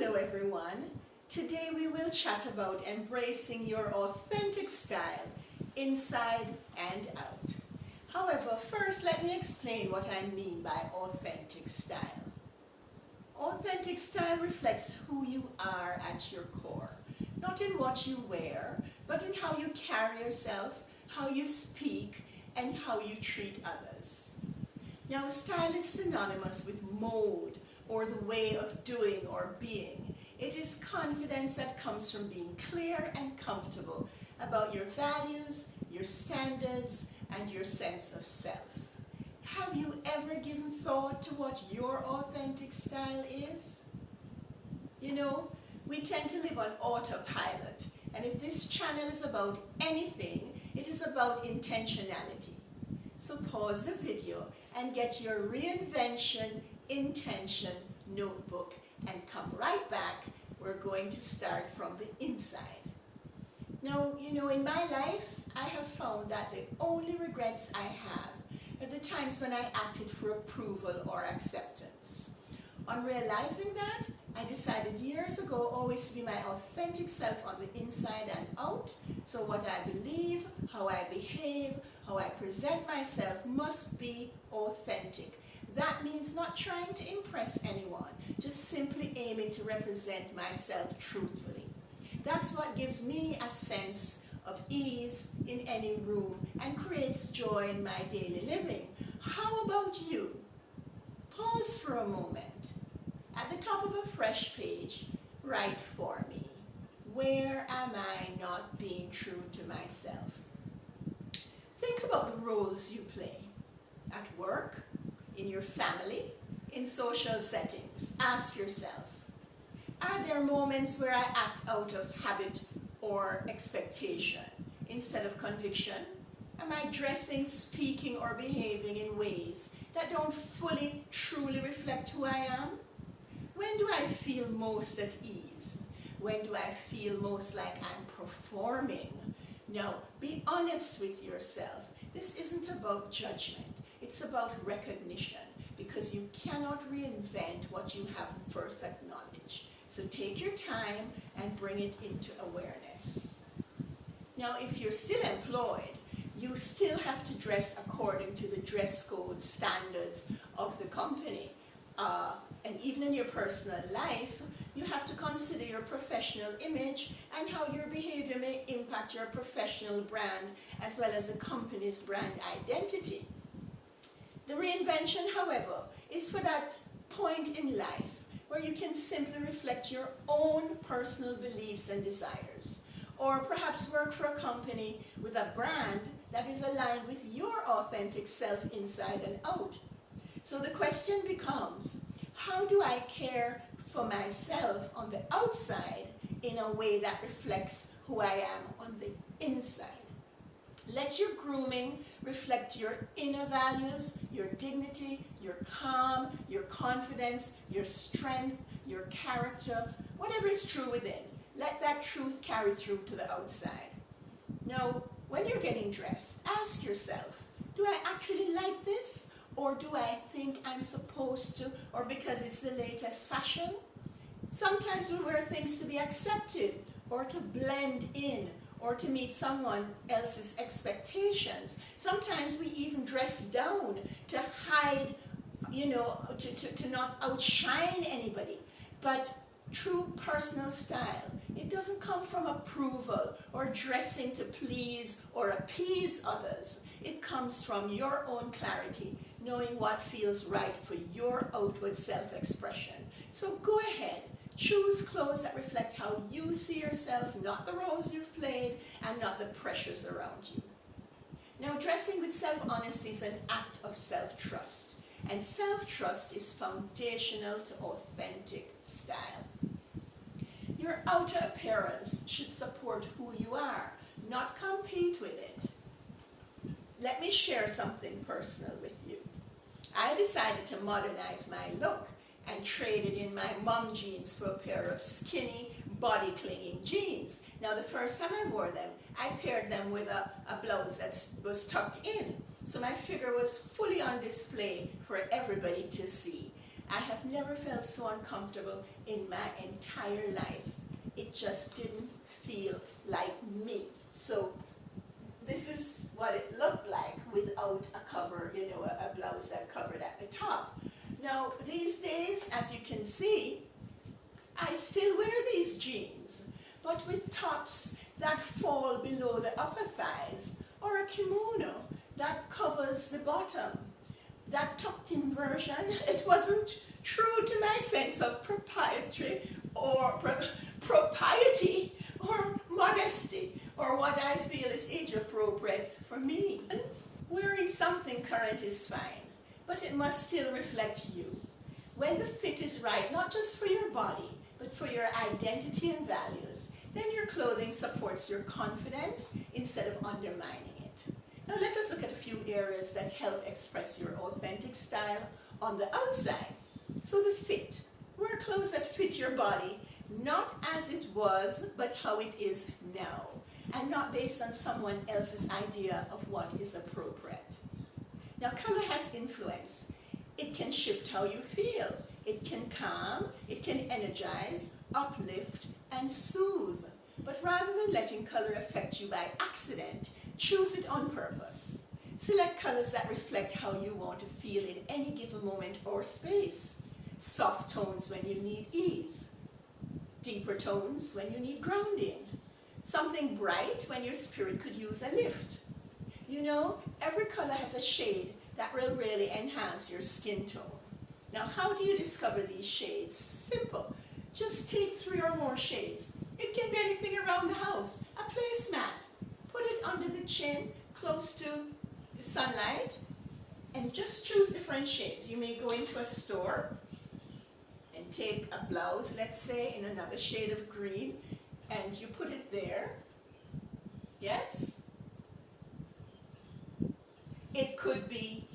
Hello everyone. Today we will chat about embracing your authentic style, inside and out. However, first let me explain what I mean by authentic style. Authentic style reflects who you are at your core, not in what you wear, but in how you carry yourself, how you speak, and how you treat others. Now, style is synonymous with mode, or the way of doing or being. It is confidence that comes from being clear and comfortable about your values, your standards, and your sense of self. Have you ever given thought to what your authentic style is? You know, we tend to live on autopilot, and if this channel is about anything, it is about intentionality. So pause the video and get your Reinvention Intention notebook and come right back. We're going to start from the inside. Now, in my life, I have found that the only regrets I have are the times when I acted for approval or acceptance. On realizing that, I decided years ago always to be my authentic self on the inside and out. So what I believe, how I behave, how I present myself must be authentic. That means not trying to impress anyone, just simply aiming to represent myself truthfully. That's what gives me a sense of ease in any room and creates joy in my daily living. How about you? Pause for a moment. At the top of a fresh page, write for me, where am I not being true to myself? Think about the roles you play at work, in your family, in social settings. Ask yourself, are there moments where I act out of habit or expectation instead of conviction? Am I dressing, speaking, or behaving in ways that don't fully, truly reflect who I am? When do I feel most at ease? When do I feel most like I'm performing? Now, be honest with yourself. This isn't about judgment. It's about recognition, because you cannot reinvent what you haven't first acknowledged. So take your time and bring it into awareness. Now, if you're still employed, you still have to dress according to the dress code standards of the company. And even in your personal life, you have to consider your professional image and how your behavior may impact your professional brand as well as the company's brand identity. The reinvention, however, is for that point in life where you can simply reflect your own personal beliefs and desires, or perhaps work for a company with a brand that is aligned with your authentic self inside and out. So the question becomes, how do I care for myself on the outside in a way that reflects who I am on the inside? Let your grooming reflect your inner values, your dignity, your calm, your confidence, your strength, your character, whatever is true within. Let that truth carry through to the outside. Now, when you're getting dressed, ask yourself, do I actually like this? Or do I think I'm supposed to, or because it's the latest fashion? Sometimes we wear things to be accepted, or to blend in, or to meet someone else's expectations. Sometimes we even dress down to hide, to not outshine anybody. But true personal style, it doesn't come from approval or dressing to please or appease others. It comes from your own clarity, knowing what feels right for your outward self-expression. So go ahead, choose clothes that reflect how you see yourself, not the roles you've played and not the pressures around you. Now, dressing with self-honesty is an act of self-trust, and self-trust is foundational to authentic style. Your outer appearance should support who you are, not compete with it. Let me share something personal with you. I decided to modernize my look and traded in my mom jeans for a pair of skinny, body-clinging jeans. Now, the first time I wore them, I paired them with a blouse that was tucked in. So my figure was fully on display for everybody to see. I have never felt so uncomfortable in my entire life. It just didn't feel like me. So this is what it looked like without a cover, a blouse that covered at the top. Now, these days, as you can see, I still wear these jeans, but with tops that fall below the upper thighs, or a kimono that covers the bottom. That tucked-in version, it wasn't true to my sense of propriety or propriety or modesty, or what I feel is age-appropriate for me. Wearing something current is fine, but it must still reflect you. When the fit is right, not just for your body, but for your identity and values, then your clothing supports your confidence instead of undermining it. Now let us look at a few areas that help express your authentic style on the outside. So the fit. Wear clothes that fit your body, not as it was, but how it is now, and not based on someone else's idea of what is appropriate. Now, color has influence. It can shift how you feel. It can calm, it can energize, uplift, and soothe. But rather than letting color affect you by accident, choose it on purpose. Select colors that reflect how you want to feel in any given moment or space. Soft tones when you need ease. Deeper tones when you need grounding. Something bright when your spirit could use a lift. Every color has a shade that will really enhance your skin tone. Now, how do you discover these shades? Simple. Just take 3 or more shades. It can be anything around the house. A placemat. Put it under the chin, close to the sunlight, and just choose different shades. You may go into a store and take a blouse, let's say, in another shade of green, and you put it there. Yes? It could be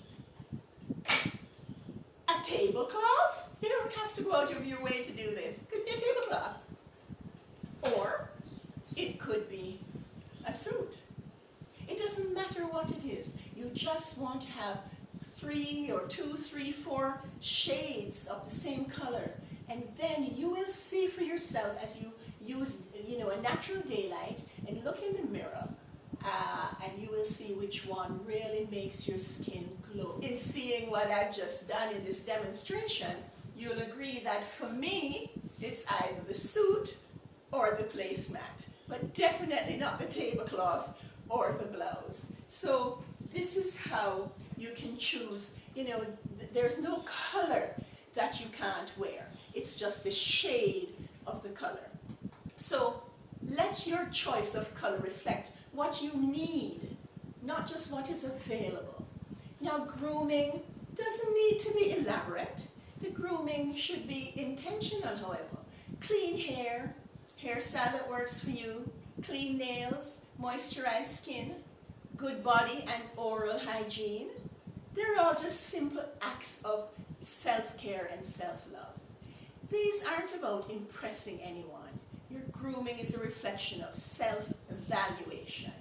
a tablecloth. You don't have to go out of your way to do this. It could be a tablecloth. Or it could be a suit. It doesn't matter what it is. You just want to have 3 or 2, 3, 4 shades of the same color. And then you will see for yourself as you use a natural daylight and look in the mirror, and you will see which one really makes your skin glow. In seeing what I've just done in this demonstration, you'll agree that for me, it's either the suit or the placemat, but definitely not the tablecloth or the blouse. So this is how you can choose. There's no color that you can't wear. It's just the shade of the color. So let your choice of color reflect what you need, not just what is available. Now, grooming doesn't need to be elaborate. The grooming should be intentional, however. Clean hair, hairstyle that works for you, clean nails, moisturized skin, good body and oral hygiene. They're all just simple acts of self-care and self-love. These aren't about impressing anyone. Your grooming is a reflection of self-evaluation.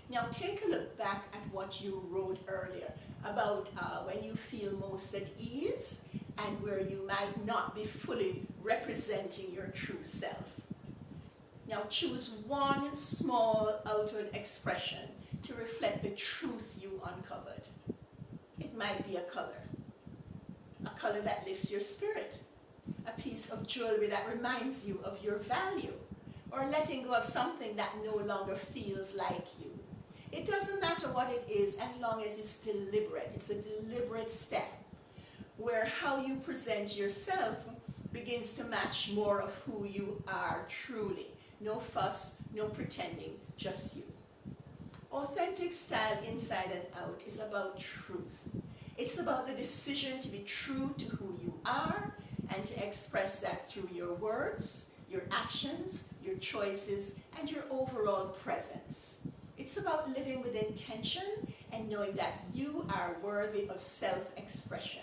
Now take a look back at what you wrote earlier about when you feel most at ease and where you might not be fully representing your true self. Now choose one small outward expression to reflect the truth you uncovered. It might be a color that lifts your spirit, a piece of jewelry that reminds you of your value, or letting go of something that no longer feels like you. It doesn't matter what it is as long as it's deliberate. It's a deliberate step where how you present yourself begins to match more of who you are truly. No fuss, no pretending, just you. Authentic style inside and out is about truth. It's about the decision to be true to who you are and to express that through your words, your actions, your choices, and your overall presence. It's about living with intention and knowing that you are worthy of self-expression.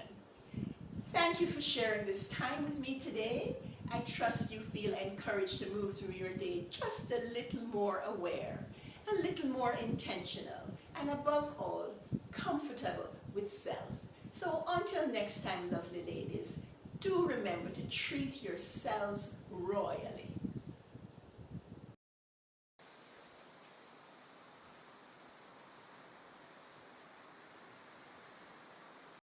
Thank you for sharing this time with me today. I trust you feel encouraged to move through your day just a little more aware, a little more intentional, and above all, comfortable with self. So until next time, lovely ladies, do remember to treat yourselves royally.